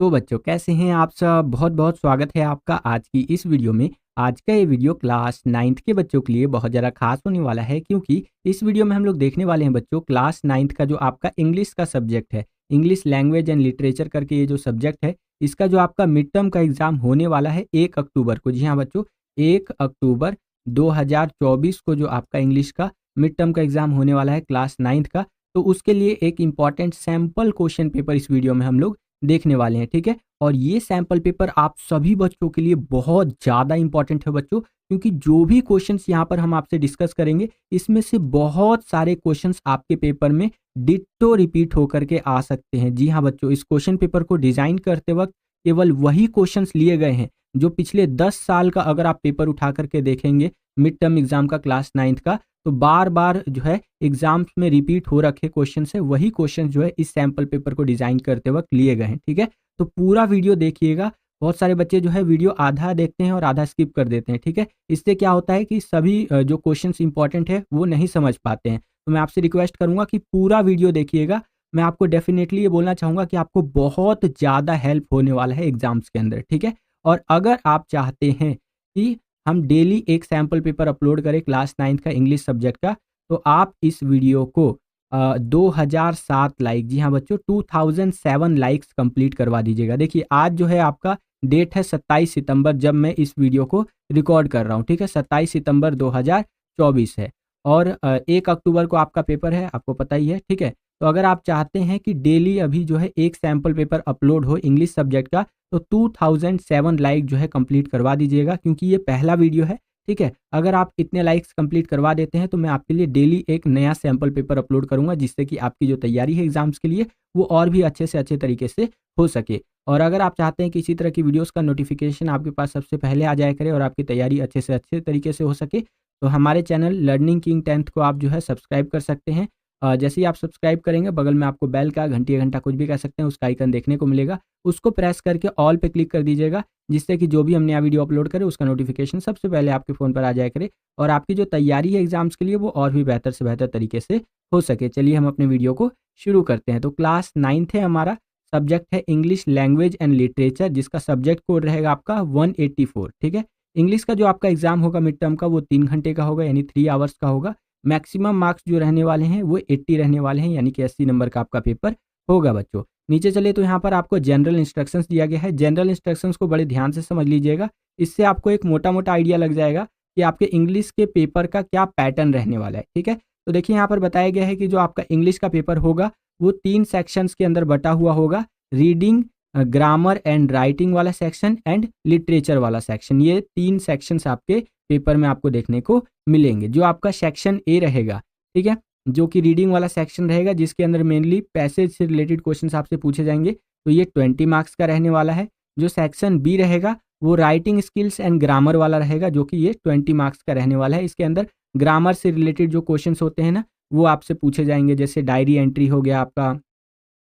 तो बच्चों कैसे हैं आप सब। बहुत बहुत स्वागत है आपका आज की इस वीडियो में। आज का ये वीडियो क्लास 9th के बच्चों के लिए बहुत ज़्यादा खास होने वाला है, क्योंकि इस वीडियो में हम लोग देखने वाले हैं बच्चों क्लास 9th का जो आपका इंग्लिश का सब्जेक्ट है, इंग्लिश लैंग्वेज एंड लिटरेचर करके ये जो सब्जेक्ट है, इसका जो आपका मिड टर्म का एग्जाम होने वाला है 1 अक्टूबर को। जी हाँ बच्चों, 1 अक्टूबर 2024 को जो आपका इंग्लिश का मिड टर्म का एग्जाम होने वाला है क्लास 9th का। तो उसके लिए एक इंपॉर्टेंट सैम्पल क्वेश्चन पेपर इस वीडियो में हम लोग देखने वाले हैं, ठीक है। और ये सैंपल पेपर आप सभी बच्चों के लिए बहुत ज़्यादा इंपॉर्टेंट है बच्चों, क्योंकि जो भी क्वेश्चंस यहाँ पर हम आपसे डिस्कस करेंगे, इसमें से बहुत सारे क्वेश्चंस आपके पेपर में डिट्टो रिपीट होकर के आ सकते हैं। जी हाँ बच्चों, इस क्वेश्चन पेपर को डिजाइन करते वक्त केवल वही क्वेश्चंस लिए गए हैं जो पिछले 10 साल का अगर आप पेपर उठा करके देखेंगे मिड टर्म एग्जाम का क्लास 9th का, तो बार बार जो है एग्जाम्स में रिपीट हो रखे क्वेश्चन है, वही क्वेश्चन जो है इस सैंपल पेपर को डिजाइन करते वक्त लिए गए हैं, ठीक है। तो पूरा वीडियो देखिएगा। बहुत सारे बच्चे जो है वीडियो आधा देखते हैं और आधा स्किप कर देते हैं, ठीक है। इससे क्या होता है कि सभी जो क्वेश्चंस इंपॉर्टेंट है वो नहीं समझ पाते हैं। तो मैं आपसे रिक्वेस्ट करूंगा कि पूरा वीडियो देखिएगा। मैं आपको डेफिनेटली ये बोलना चाहूंगा कि आपको बहुत ज़्यादा हेल्प होने वाला है एग्जाम्स के अंदर, ठीक है। और अगर आप चाहते हैं कि हम डेली एक सैम्पल पेपर अपलोड करें क्लास 9th का इंग्लिश सब्जेक्ट का, तो आप इस वीडियो को 2007 लाइक, जी हाँ बच्चों 2007 लाइक्स कंप्लीट करवा दीजिएगा। देखिए आज जो है आपका डेट है 27 सितंबर जब मैं इस वीडियो को रिकॉर्ड कर रहा हूँ, ठीक है। 27 सितंबर 2024 है और 1 अक्टूबर को आपका पेपर है, आपको पता ही है, ठीक है। तो अगर आप चाहते हैं कि डेली अभी जो है एक सैम्पल पेपर अपलोड हो इंग्लिश सब्जेक्ट का, तो 2007 लाइक जो है कंप्लीट करवा दीजिएगा, क्योंकि ये पहला वीडियो है, ठीक है। अगर आप इतने लाइक्स कंप्लीट करवा देते हैं तो मैं आपके लिए डेली एक नया सैंपल पेपर अपलोड करूंगा, जिससे कि आपकी जो तैयारी है एग्जाम्स के लिए वो और भी अच्छे से अच्छे तरीके से हो सके। और अगर आप चाहते हैं कि इसी तरह की वीडियोस का नोटिफिकेशन आपके पास सबसे पहले आ जाया करे और आपकी तैयारी अच्छे से अच्छे तरीके से हो सके, तो हमारे चैनल लर्निंग किंग 10th को आप जो है सब्सक्राइब कर सकते हैं। जैसे ही आप सब्सक्राइब करेंगे, बगल में आपको बेल का घंटी घंटा कुछ भी कह सकते हैं उसका आइकन देखने को मिलेगा, उसको प्रेस करके ऑल पे क्लिक कर दीजिएगा, जिससे कि जो भी हम नया वीडियो अपलोड करें उसका नोटिफिकेशन सबसे पहले आपके फ़ोन पर आ जाया करे और आपकी जो तैयारी है एग्जाम्स के लिए वो और भी बेहतर से बेहतर तरीके से हो सके। चलिए हम अपने वीडियो को शुरू करते हैं। तो क्लास 9th है, हमारा सब्जेक्ट है इंग्लिश लैंग्वेज एंड लिटरेचर, जिसका सब्जेक्ट कोड रहेगा आपका 184, ठीक है। इंग्लिश का जो आपका एग्जाम होगा मिड टर्म का वो 3 घंटे का होगा, यानी 3 आवर्स का होगा। मैक्सिमम मार्क्स जो रहने वाले हैं वो 80 रहने वाले हैं, यानी कि 80 नंबर का आपका पेपर होगा बच्चों। नीचे चले तो यहाँ पर आपको जनरल इंस्ट्रक्शंस दिया गया है। जनरल इंस्ट्रक्शंस को बड़े ध्यान से समझ लीजिएगा, इससे आपको एक मोटा मोटा आइडिया लग जाएगा कि आपके इंग्लिश के पेपर का क्या पैटर्न रहने वाला है, ठीक है। तो देखिए यहाँ पर बताया गया है कि जो आपका इंग्लिश का पेपर होगा वो 3 सेक्शंस के अंदर बटा हुआ होगा। रीडिंग, ग्रामर एंड राइटिंग वाला सेक्शन एंड लिटरेचर वाला सेक्शन, ये 3 सेक्शंस आपके पेपर में आपको देखने को मिलेंगे। जो आपका सेक्शन ए रहेगा, ठीक है, जो कि रीडिंग वाला सेक्शन रहेगा, जिसके अंदर मेनली पैसेज से रिलेटेड क्वेश्चंस आपसे पूछे जाएंगे, तो ये 20 मार्क्स का रहने वाला है। जो सेक्शन बी रहेगा वो राइटिंग स्किल्स एंड ग्रामर वाला रहेगा, जो कि ये 20 मार्क्स का रहने वाला है। इसके अंदर ग्रामर से रिलेटेड जो क्वेश्चंस होते हैं ना, वो आपसे पूछे जाएंगे, जैसे डायरी एंट्री हो गया आपका,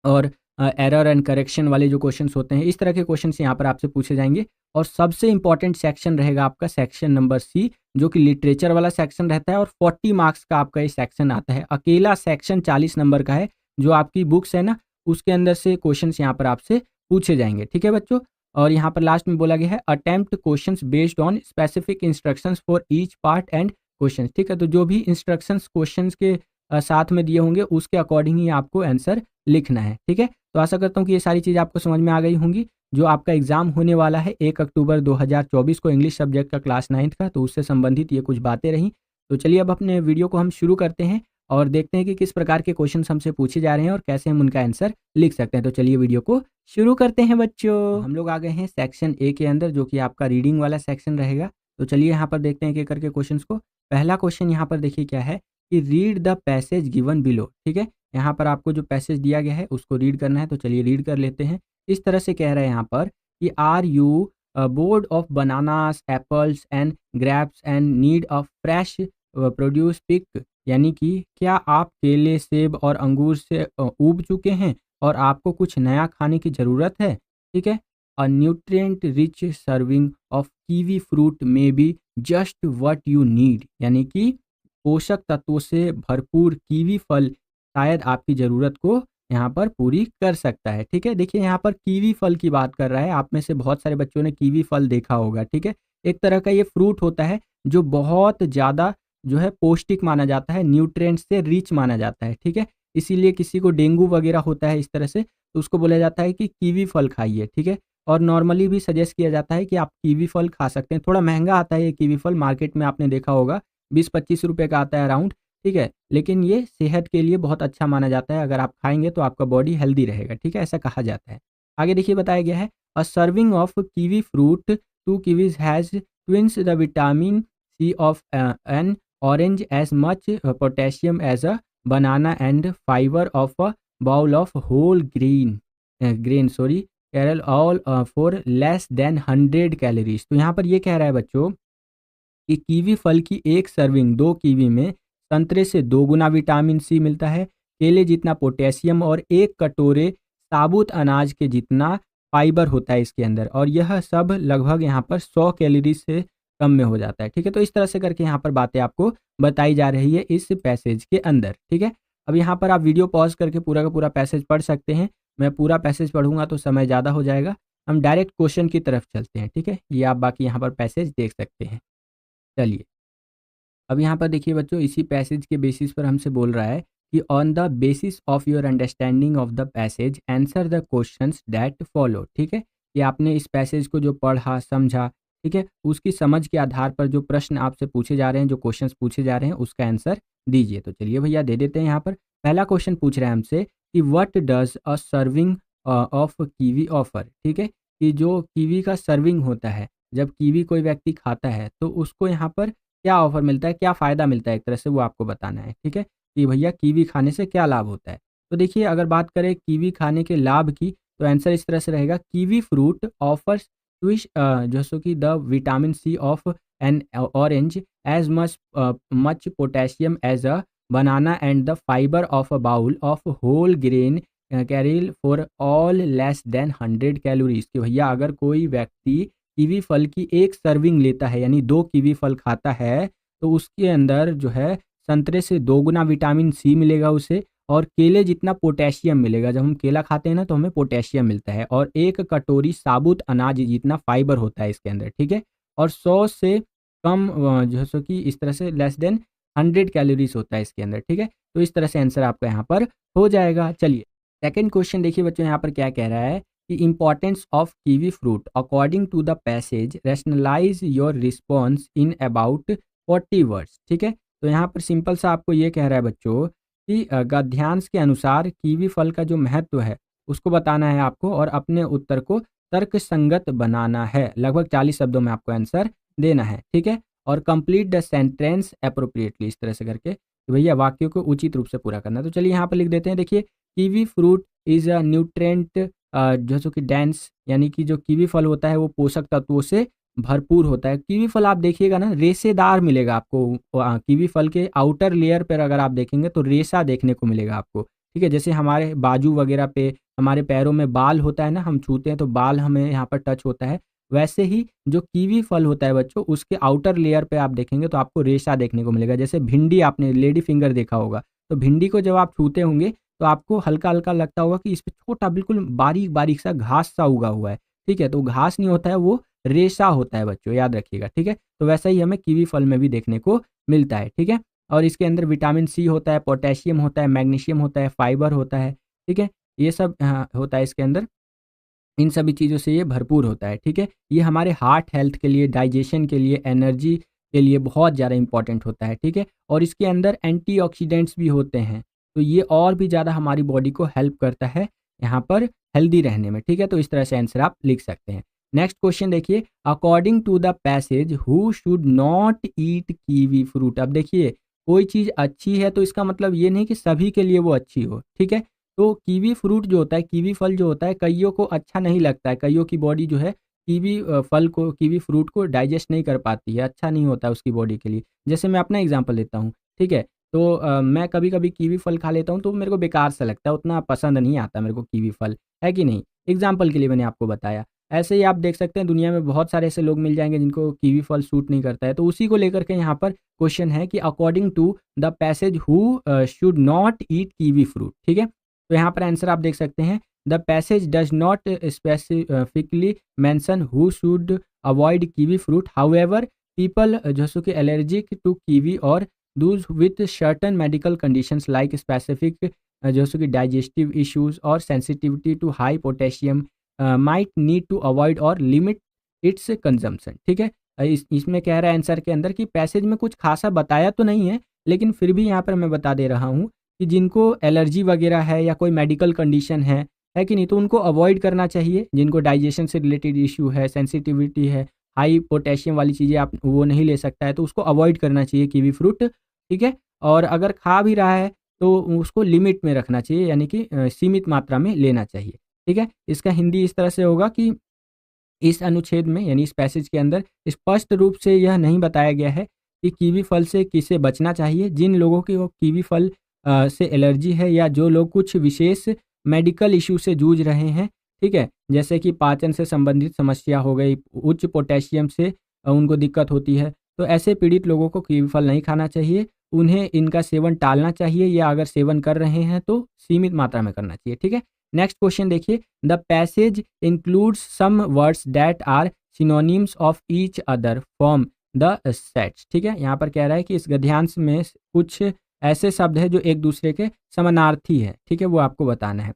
और एरर एंड करेक्शन वाले जो क्वेश्चंस होते हैं, इस तरह के क्वेश्चंस यहाँ पर आपसे पूछे जाएंगे। और सबसे इंपॉर्टेंट सेक्शन रहेगा आपका सेक्शन नंबर सी, जो कि लिटरेचर वाला सेक्शन रहता है और 40 मार्क्स का आपका ये सेक्शन आता है। अकेला सेक्शन 40 नंबर का है, जो आपकी बुक्स है ना उसके अंदर से क्वेश्चंस यहाँ पर आपसे पूछे जाएंगे, ठीक है बच्चों। और यहाँ पर लास्ट में बोला गया है attempt questions based on specific instructions for each part and questions, ठीक है। तो जो भी इंस्ट्रक्शंस क्वेश्चंस के साथ में दिए होंगे उसके अकॉर्डिंग ही आपको आंसर लिखना है, ठीक है। तो आशा करता हूँ कि ये सारी चीज़ आपको समझ में आ गई होंगी। जो आपका एग्जाम होने वाला है 1 अक्टूबर 2024 को इंग्लिश सब्जेक्ट का क्लास 9th का, तो उससे संबंधित ये कुछ बातें रहीं। तो चलिए अब अपने वीडियो को हम शुरू करते हैं और देखते हैं कि किस प्रकार के क्वेश्चन हमसे पूछे जा रहे हैं और कैसे हम उनका आंसर लिख सकते हैं। तो चलिए वीडियो को शुरू करते हैं बच्चों। हम लोग आ गए हैं सेक्शन ए के अंदर, जो कि आपका रीडिंग वाला सेक्शन रहेगा। तो चलिए यहाँ पर देखते हैं एक एक करके क्वेश्चन को। पहला क्वेश्चन यहाँ पर देखिए क्या है कि read the passage given below, ठीक है। यहाँ पर आपको जो पैसेज दिया गया है उसको रीड करना है, तो चलिए रीड कर लेते हैं। इस तरह से कह रहे हैं यहाँ पर कि are you bored of bananas apples and grapes and need of fresh produce pick, यानी कि क्या आप केले, सेब और अंगूर से ऊब चुके हैं और आपको कुछ नया खाने की ज़रूरत है, ठीक है। अ nutrient rich serving of kiwi fruit may be just what you need, यानी कि पोषक तत्वों से भरपूर कीवी फल शायद आपकी ज़रूरत को यहाँ पर पूरी कर सकता है। ठीक है, देखिए यहाँ पर कीवी फल की बात कर रहा है। आप में से बहुत सारे बच्चों ने कीवी फल देखा होगा। ठीक है, एक तरह का ये फ्रूट होता है जो बहुत ज़्यादा जो है पौष्टिक माना जाता है, न्यूट्रिएंट्स से रिच माना जाता है। ठीक है, इसीलिए किसी को डेंगू वगैरह होता है इस तरह से, तो उसको बोला जाता है कि कीवी फल खाइए। ठीक है, और नॉर्मली भी सजेस्ट किया जाता है कि आप कीवी फल खा सकते हैं। थोड़ा महंगा आता है ये कीवी फल, मार्केट में आपने देखा होगा 20-25 रुपए का आता है अराउंड। ठीक है, लेकिन ये सेहत के लिए बहुत अच्छा माना जाता है। अगर आप खाएँगे तो आपका बॉडी हेल्दी रहेगा। ठीक है, ऐसा कहा जाता है। आगे देखिए बताया गया है, a serving of kiwi fruit 2 kiwis has twins the vitamin C of an orange as much potassium as a banana and fibre of a bowl of whole grain cereal all for less than 100 calories. तो यहाँ पर ये कह रहा है बच्चों कि kiwi फल की एक सर्विंग 2 कीवी में संतरे से 2 गुना विटामिन सी मिलता है, केले जितना पोटेशियम और 1 कटोरे साबुत अनाज के जितना फाइबर होता है इसके अंदर, और यह सब लगभग यहाँ पर 100 कैलोरी से कम में हो जाता है। ठीक है, तो इस तरह से करके यहाँ पर बातें आपको बताई जा रही है इस पैसेज के अंदर। ठीक है, अब यहाँ पर आप वीडियो पॉज करके पूरा का पूरा पैसेज पढ़ सकते हैं। मैं पूरा पैसेज पढ़ूंगा तो समय ज़्यादा हो जाएगा। हम डायरेक्ट क्वेश्चन की तरफ चलते हैं। ठीक है, ये आप बाकी यहाँ पर पैसेज देख सकते हैं। चलिए, अब यहाँ पर देखिए बच्चों, इसी पैसेज के बेसिस पर हमसे बोल रहा है कि on the basis of your understanding of the passage answer the questions that follow. ठीक है, कि आपने इस पैसेज को जो पढ़ा समझा, ठीक है, उसकी समझ के आधार पर जो प्रश्न आपसे पूछे जा रहे हैं, जो क्वेश्चंस पूछे जा रहे हैं, उसका आंसर दीजिए। तो चलिए भैया दे देते हैं। यहाँ पर पहला क्वेश्चन पूछ रहा है हमसे कि what does a serving of kiwi offer. ठीक है, कि जो कीवी का सर्विंग होता है, जब कीवी कोई व्यक्ति खाता है तो उसको यहाँ पर क्या ऑफ़र मिलता है, क्या फ़ायदा मिलता है, एक तरह से वो आपको बताना है। ठीक है, कि भैया कीवी खाने से क्या लाभ होता है। तो देखिए, अगर बात करें कीवी खाने के लाभ की, तो आंसर इस तरह से रहेगा, कीवी फ्रूट ऑफर्स जैसे कि the vitamin C of an orange as much potassium as a banana and the fibre of a bowl of whole grain cereal for all less than 100 calories. कि भैया अगर कोई व्यक्ति कीवी फल की एक सर्विंग लेता है, यानी 2 कीवी फल खाता है, तो उसके अंदर जो है संतरे से 2 गुना विटामिन सी मिलेगा उसे, और केले जितना पोटेशियम मिलेगा। जब हम केला खाते हैं ना तो हमें पोटेशियम मिलता है, और 1 कटोरी साबुत अनाज जितना फाइबर होता है इसके अंदर। ठीक है, और 100 से कम जैसे कि इस तरह से लेस देन 100 कैलोरीज होता है इसके अंदर। ठीक है, तो इस तरह से आंसर आपका यहाँ पर हो जाएगा। चलिए, सेकंड क्वेश्चन देखिए बच्चों, यहाँ पर क्या कह रहा है कि importance of kiwi fruit according to the passage rationalize your response in about 40 words. ठीक है, तो यहाँ पर सिंपल सा आपको ये कह रहा है बच्चों कि गद्यांश के अनुसार कीवी फल का जो महत्व है उसको बताना है आपको, और अपने उत्तर को तर्क संगत बनाना है। लगभग 40 शब्दों में आपको आंसर देना है। ठीक है, और कंप्लीट द सेंटेंस अप्रोप्रिएटली, इस तरह से करके कि भैया वाक्यों को उचित रूप से पूरा करना है। तो चलिए यहाँ पर लिख देते हैं। देखिए, kiwi fruit is a nutrient जैसे कि डेंस, यानी कि जो कीवी फल होता है वो पोषक तत्वों से भरपूर होता है। कीवी फल आप देखिएगा ना, रेशेदार मिलेगा आपको। कीवी फल के आउटर लेयर पर अगर आप देखेंगे तो रेशा देखने को मिलेगा आपको। ठीक है, जैसे हमारे बाजू वगैरह पे, हमारे पैरों में बाल होता है ना, हम छूते हैं तो बाल हमें यहाँ पर टच होता है, वैसे ही जो कीवी फल होता है बच्चों, उसके आउटर लेयर पे आप देखेंगे तो आपको रेशा देखने को मिलेगा। जैसे भिंडी, आपने लेडी फिंगर देखा होगा, तो भिंडी को जब आप छूते होंगे तो आपको हल्का-हल्का लगता होगा कि इस पे छोटा बिल्कुल बारीक-बारीक सा घास सा उगा हुआ है। ठीक है, तो घास नहीं होता है, वो रेशा होता है बच्चों, याद रखिएगा। ठीक है, तो वैसा ही हमें कीवी फल में भी देखने को मिलता है। ठीक है, और इसके अंदर विटामिन सी होता है, पोटेशियम होता है, मैग्नीशियम होता है, फाइबर होता है। ठीक है, ये सब होता है इसके अंदर। इन सभी चीज़ों से ये भरपूर होता है। ठीक है, ये हमारे हार्ट हेल्थ के लिए, डाइजेशन के लिए, एनर्जी के लिए बहुत ज़्यादा इंपॉर्टेंट होता है। ठीक है, और इसके अंदर एंटीऑक्सीडेंट्स भी होते हैं, तो ये और भी ज़्यादा हमारी बॉडी को हेल्प करता है यहाँ पर हेल्दी रहने में। ठीक है, तो इस तरह से आंसर आप लिख सकते हैं। नेक्स्ट क्वेश्चन देखिए, according to the passage who should not eat kiwi fruit. अब देखिए, कोई चीज़ अच्छी है तो इसका मतलब ये नहीं कि सभी के लिए वो अच्छी हो। ठीक है, तो कीवी फ्रूट जो होता है, कीवी फल जो होता है, कइयों को अच्छा नहीं लगता है। कइयों की बॉडी जो है कीवी फल को, कीवी फ्रूट को डाइजेस्ट नहीं कर पाती है, अच्छा नहीं होता है उसकी बॉडी के लिए। जैसे मैं अपना एग्जांपल देता हूँ। ठीक है, तो मैं कभी-कभी कीवी फल खा लेता हूँ तो मेरे को बेकार सा लगता है, उतना पसंद नहीं आता मेरे को कीवी फल, है कि नहीं? एग्जांपल के लिए मैंने आपको बताया। ऐसे ही आप देख सकते हैं, दुनिया में बहुत सारे ऐसे लोग मिल जाएँगे जिनको कीवी फल सूट नहीं करता है। तो उसी को लेकर के यहाँ पर क्वेश्चन है कि according to the passage who should not eat kiwi fruit. ठीक है? तो यहाँ पर आंसर आप देख सकते हैं, the passage does not specifically mention who should avoid kiwi fruit, however people जो सो कि एलर्जिक टू कीवी और those with certain medical conditions like specific जो सो कि डाइजेस्टिव इश्यूज और sensitivity to high potassium might need to avoid और limit its consumption. ठीक है, इसमें कह रहा है आंसर के अंदर कि पैसेज में कुछ खासा बताया तो नहीं है, लेकिन फिर भी यहाँ पर मैं बता दे रहा हूँ कि जिनको एलर्जी वगैरह है या कोई मेडिकल कंडीशन है कि नहीं, तो उनको अवॉइड करना चाहिए। जिनको डाइजेशन से रिलेटेड इशू है, सेंसिटिविटी है, हाई पोटेशियम वाली चीज़ें आप वो नहीं ले सकता है, तो उसको अवॉइड करना चाहिए कीवी फ्रूट। ठीक है, और अगर खा भी रहा है तो उसको लिमिट में रखना चाहिए, यानी कि सीमित मात्रा में लेना चाहिए। ठीक है, इसका हिंदी इस तरह से होगा कि इस अनुच्छेद में यानी इस पैसेज के अंदर स्पष्ट रूप से यह नहीं बताया गया है कि कीवी फल से किसे बचना चाहिए। जिन लोगों की वो कीवी फल से एलर्जी है या जो लोग कुछ विशेष मेडिकल इशू से जूझ रहे हैं, ठीक है, जैसे कि पाचन से संबंधित समस्या हो गई, उच्च पोटेशियम से उनको दिक्कत होती है, तो ऐसे पीड़ित लोगों को कीवी फल नहीं खाना चाहिए। उन्हें इनका सेवन टालना चाहिए या अगर सेवन कर रहे हैं तो सीमित मात्रा में करना चाहिए। ठीक है, नेक्स्ट क्वेश्चन देखिए, the passage includes some words that are synonyms of each other from the sets. ठीक है, यहाँ पर कह रहा है कि इस गद्यांश में कुछ ऐसे शब्द हैं जो एक दूसरे के समानार्थी है। ठीक है, वो आपको बताना है।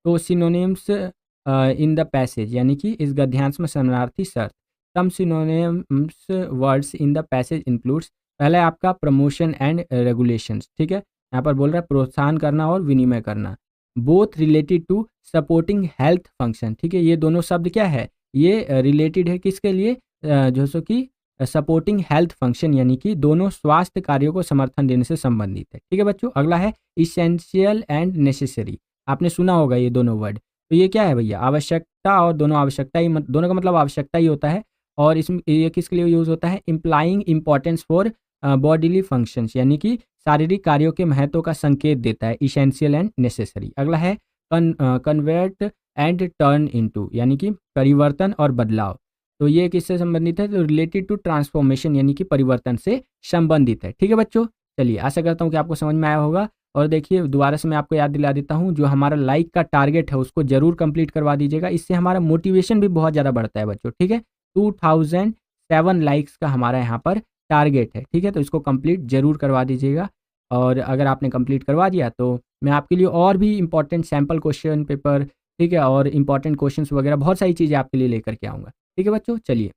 तो सिनोनिम्स इन द पैसेज यानी कि इस गद्यांश में समानार्थी शब्द, some synonyms words in the passage includes, पहला है आपका प्रमोशन एंड रेगुलेशंस। ठीक है, यहाँ पर बोल रहा है प्रोत्साहन करना और विनिमय करना, both related to supporting health function. ठीक है, ये दोनों शब्द क्या है, ये रिलेटेड है किसके लिए, जो सो कि सपोर्टिंग हेल्थ फंक्शन, यानी कि दोनों स्वास्थ्य कार्यों को समर्थन देने से संबंधित है। ठीक है बच्चों, अगला है इसेंशियल एंड नेसेसरी। आपने सुना होगा ये दोनों वर्ड, तो ये क्या है भैया, आवश्यकता, और दोनों आवश्यकता ही दोनों का मतलब आवश्यकता ही होता है। और इसमें ये किसके लिए यूज़ होता है, implying importance for bodily functions, यानी कि शारीरिक कार्यों के महत्व का संकेत देता है, इसेंशियल एंड नेसेसरी। अगला है कन्वर्ट एंड टर्न इनटू, यानी कि परिवर्तन और बदलाव, तो ये किससे संबंधित है, तो रिलेटेड टू ट्रांसफॉर्मेशन, यानी कि परिवर्तन से संबंधित है। ठीक है बच्चों, चलिए आशा करता हूँ कि आपको समझ में आया होगा। और देखिए दोबारा से मैं आपको याद दिला देता हूँ, जो हमारा लाइक का टारगेट है उसको जरूर कंप्लीट करवा दीजिएगा, इससे हमारा मोटिवेशन भी बहुत ज़्यादा बढ़ता है बच्चों। ठीक है, 2007 लाइक्स का हमारा यहाँ पर टारगेट है। ठीक है, तो इसको कंप्लीट जरूर करवा दीजिएगा। और अगर आपने कंप्लीट करवा दिया तो मैं आपके लिए और भी इंपॉर्टेंट सैम्पल क्वेश्चन पेपर, ठीक है, और इंपॉर्टेंट क्वेश्चंस वगैरह बहुत सारी चीज़ें आपके लिए लेकर के आऊँगा। ठीक है बच्चों, चलिए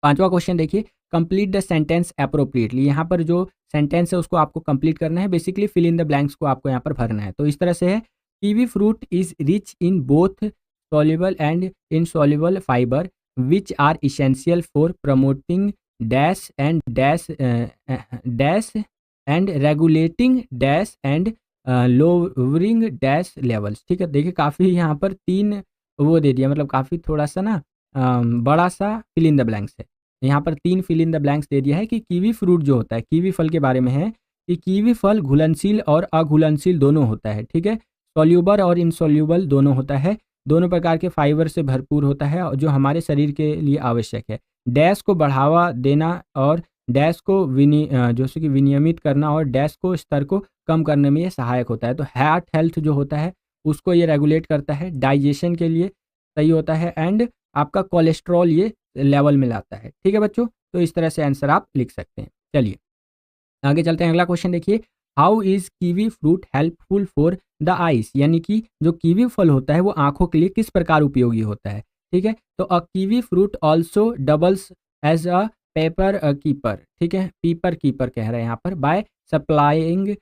पांचवा क्वेश्चन देखिए, कंप्लीट द सेंटेंस अप्रोप्रिएटली। यहाँ पर जो सेंटेंस है उसको आपको कंप्लीट करना है, basically fill in the blanks को आपको यहाँ पर भरना है। तो इस तरह से है, kiwi fruit is rich in both soluble and insoluble fibre which are essential for promoting dash and dash and regulating dash and lowering dash levels. ठीक है, देखिए काफ़ी यहाँ पर तीन वो दे दिया, मतलब काफ़ी थोड़ा सा ना बड़ा सा फिल इन द ब्लैंक्स है। यहाँ पर 3 फिल इन द ब्लैंक्स दे दिया है कि कीवी फ्रूट जो होता है, कीवी फल के बारे में है कि कीवी फल घुलनशील और अघुलनशील दोनों होता है। ठीक है, सॉल्युबल और इनसॉल्युबल दोनों होता है, दोनों प्रकार के फाइबर से भरपूर होता है और जो हमारे शरीर के लिए आवश्यक है। डैश को बढ़ावा देना और डैश को जो कि विनियमित करना और डैश को स्तर को कम करने में ये सहायक होता है। तो हार्ट हेल्थ जो होता है उसको ये रेगुलेट करता है, डाइजेशन के लिए सही होता है, एंड आपका कोलेस्ट्रॉल ये लेवल में लाता है। ठीक है बच्चों, तो इस तरह से आंसर आप लिख सकते हैं। चलिए आगे चलते हैं, अगला क्वेश्चन देखिए, how is kiwi fruit helpful for the eyes, यानी कि जो कीवी फल होता है वो आंखों के लिए किस प्रकार उपयोगी होता है। ठीक है, तो a kiwi fruit also doubles as a pepper keeper. ठीक है, पीपर कीपर कह रहे हैं यहाँ पर, by supplying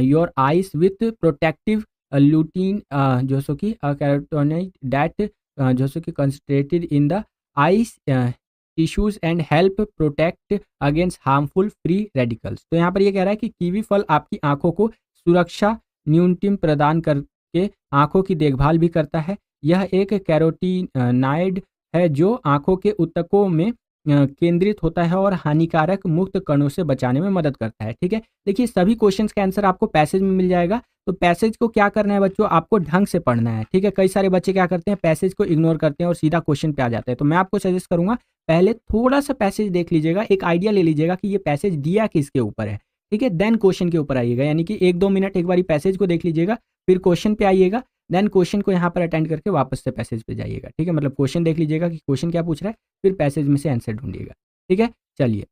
your eyes with protective lutein जो सो कि कैरोटीनॉइड दैट जो सो कि concentrated in the eyes tissues and help protect against harmful free radicals. तो यहाँ पर ये कह रहा है कि कीवी फल आपकी आंखों को सुरक्षा न्यूनतम प्रदान करके आंखों की देखभाल भी करता है। यह एक कैरोटीनाइड है जो आंखों के ऊतकों में केंद्रित होता है और हानिकारक मुक्त कणों से बचाने में मदद करता है। ठीक है, देखिए सभी क्वेश्चंस का आंसर आपको पैसेज में मिल जाएगा। तो पैसेज को क्या करना है बच्चों, आपको ढंग से पढ़ना है। ठीक है, कई सारे बच्चे क्या करते हैं, पैसेज को इग्नोर करते हैं और सीधा क्वेश्चन पे आ जाते हैं। तो मैं आपको सजेस्ट करूंगा पहले थोड़ा सा पैसेज देख लीजिएगा, एक आइडिया ले लीजिएगा कि ये पैसेज दिया किसके ऊपर है। ठीक है, देन क्वेश्चन के ऊपर आइएगा, यानी कि 1-2 मिनट एक बारी पैसेज को देख लीजिएगा, फिर क्वेश्चन पे आइएगा, देन क्वेश्चन को यहाँ पर अटेंड करके वापस से पैसेज पे जाइएगा। ठीक है, मतलब क्वेश्चन देख लीजिएगा कि क्वेश्चन क्या पूछ रहा है, फिर पैसेज में से आंसर ढूंढिएगा। ठीक है, चलिए।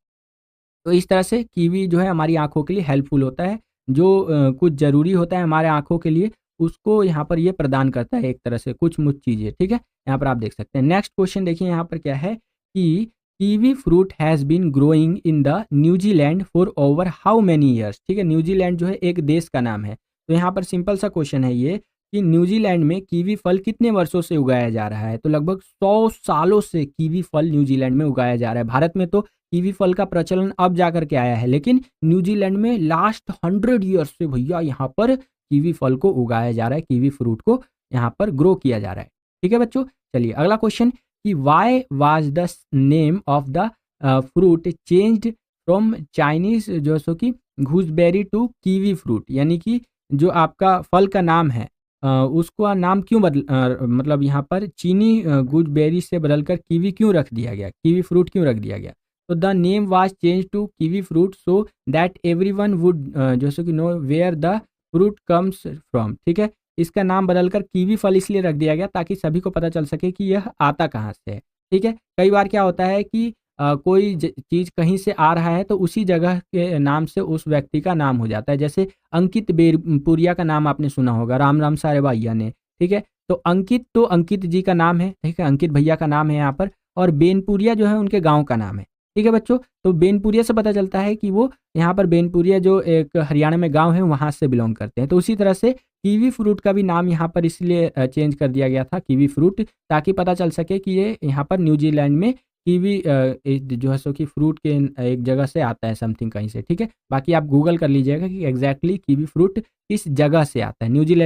तो इस तरह से कीवी जो है हमारी आँखों के लिए हेल्पफुल होता है। जो कुछ ज़रूरी होता है हमारे आँखों के लिए, उसको यहाँ पर ये प्रदान करता है एक तरह से कुछ-मुच चीज़ें, ठीक है? यहाँ पर आप देख सकते हैं। नेक्स्ट क्वेश्चन देखिए यहाँ पर क्या है कि kiwi fruit has been growing in the New Zealand for over how many years? ठीक है, न्यूज़ीलैंड जो है एक देश का नाम है। तो यहाँ पर सिंपल सा क्वेश्चन है ये कि न्यूज़ीलैंड में कीवी फल कितने वर्षों से उगाया जा रहा है? तो लगभग 100 सालों से कीवी फल न्यूज़ीलैंड में उगाया जा रहा है। भारत में तो कीवी फल का प्रचलन अब जाकर के आया है, लेकिन न्यूजीलैंड में लास्ट 100 ईयर्स से भैया यहाँ पर कीवी फल को उगाया जा रहा है, कीवी फ्रूट को यहाँ पर ग्रो किया जा रहा है। ठीक है बच्चों, चलिए अगला क्वेश्चन कि why was the name of the fruit changed from Chinese जो सो कि घूसबेरी टू कीवी फ्रूट, यानी कि जो आपका फल का नाम है उसका नाम क्यों मतलब यहाँ पर चीनी गूजबेरी से बदलकर कीवी क्यों रख दिया गया, कीवी फ्रूट क्यों रख दिया गया? तो the name was change to kiwi fruit so that everyone would जैसे कि know where the fruit comes from. ठीक है, इसका नाम बदलकर कीवी फल इसलिए रख दिया गया ताकि सभी को पता चल सके कि यह आता कहाँ से है। ठीक है, कई बार क्या होता है कि कोई चीज़ कहीं से आ रहा है तो उसी जगह के नाम से उस व्यक्ति का नाम हो जाता है। जैसे अंकित बेरपुरिया का नाम आपने सुना होगा राम राम सारे भैया ने। ठीक है, तो अंकित तो अंकित जी का नाम है, ठीक है, अंकित भैया का नाम है यहाँ पर, और बेनपुरिया जो है उनके गाँव का नाम है। ठीक है बच्चों, तो बेनपुरिया से पता चलता है कि वो यहाँ पर बेनपुरिया जो एक हरियाणा में गांव है वहाँ से बिलोंग करते हैं। तो उसी तरह से कीवी फ्रूट का भी नाम यहाँ पर इसलिए चेंज कर दिया गया था कीवी फ्रूट, ताकि पता चल सके कि ये यहाँ पर न्यूजीलैंड में कीवी जो है सो कि फ्रूट के एक जगह से आता है, समथिंग कहीं से। ठीक है, बाकी आप गूगल कर लीजिएगा कि एग्जैक्टली कीवी फ्रूट किस जगह से आता है, न्यूजीलैंड